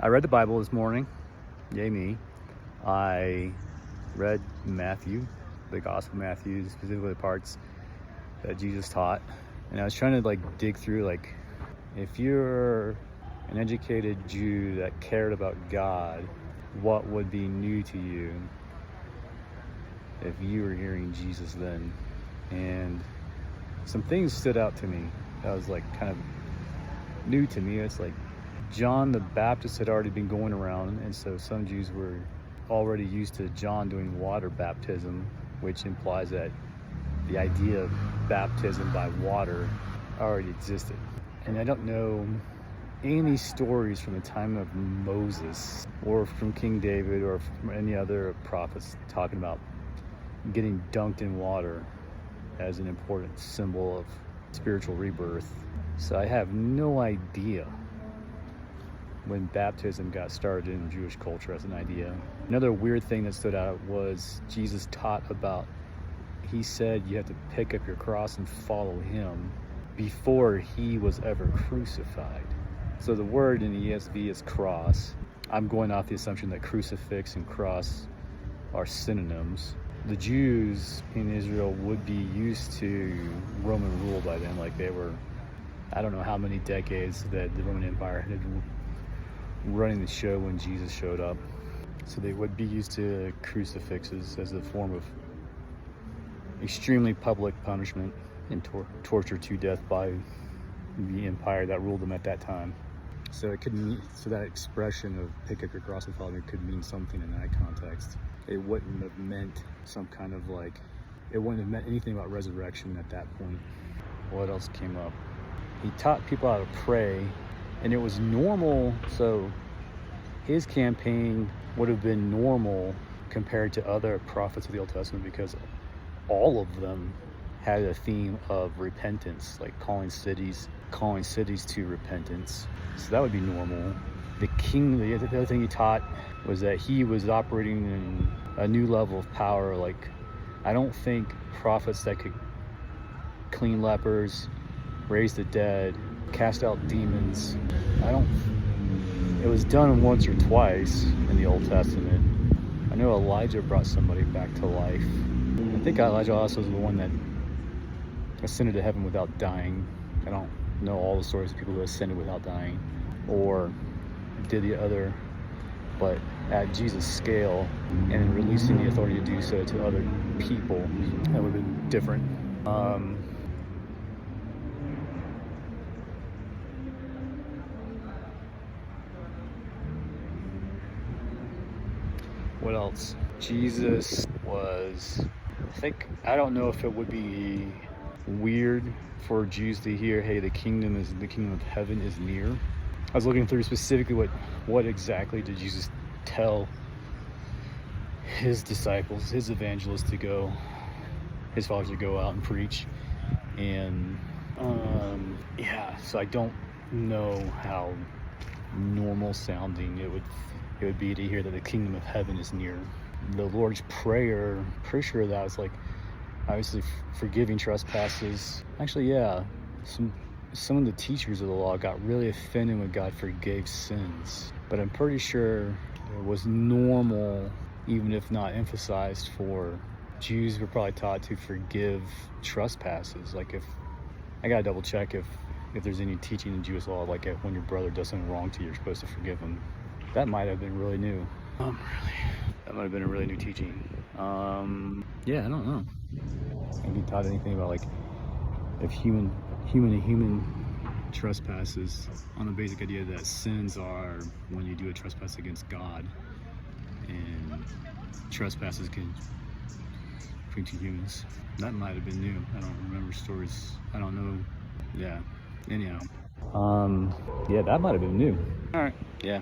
I read the Bible this morning. Yay me. I read Matthew, the Gospel of Matthew, specifically the parts that Jesus taught. And I was trying to dig through, if you're an educated Jew that cared about God, what would be new to you if you were hearing Jesus then? And some things stood out to me that was kind of new to me. It's John the Baptist had already been going around, and so some Jews were already used to John doing water baptism, which implies that the idea of baptism by water already existed. And I don't know any stories from the time of Moses or from King David or from any other prophets talking about getting dunked in water as an important symbol of spiritual rebirth. So I have no idea when baptism got started in Jewish culture as an idea. Another weird thing that stood out was Jesus taught about, he said you have to pick up your cross and follow him before he was ever crucified. So the word in the ESV is cross. I'm going off the assumption that crucifix and cross are synonyms. The Jews in Israel would be used to Roman rule by then. They were, I don't know how many decades that the Roman Empire had running the show when Jesus showed up. So they would be used to crucifixes as a form of extremely public punishment and torture to death by the empire that ruled them at that time. So it could mean, so that expression of pick up your cross and follow me could mean something in that context. It wouldn't have meant some kind of it wouldn't have meant anything about resurrection at that point. What else came up? He taught people how to pray, and it was normal. So his campaign would have been normal compared to other prophets of the Old Testament, because all of them had a theme of repentance, calling cities to repentance. So that would be normal. The other thing he taught was that he was operating in a new level of power. I don't think prophets that could clean lepers, raise the dead, cast out demons, it was done once or twice in the Old Testament. I know Elijah brought somebody back to life. I think Elijah also was the one that ascended to heaven without dying. I don't know all the stories of people who ascended without dying or did the other, but at Jesus' scale and in releasing the authority to do so to other people, that would have been different. What else? Jesus was, I don't know if it would be weird for Jews to hear, hey, the kingdom of heaven is near. I was looking through specifically what exactly did Jesus tell his disciples, his evangelists his followers to go out and preach. And so I don't know how normal sounding it would be to hear that the kingdom of heaven is near. The Lord's Prayer, pretty sure that was obviously forgiving trespasses. Actually, yeah, some of the teachers of the law got really offended when God forgave sins. But I'm pretty sure it was normal, even if not emphasized, for Jews were probably taught to forgive trespasses. If I gotta double check if there's any teaching in Jewish law, if when your brother does something wrong to you, you're supposed to forgive him. That might have been really new. That might have been a really new teaching. Yeah, I don't know. Have you taught anything about if human to human trespasses, on the basic idea that sins are when you do a trespass against God, and trespasses between two humans. That might have been new. I don't remember stories. I don't know. Yeah. Anyhow. Yeah, that might have been new. All right. Yeah.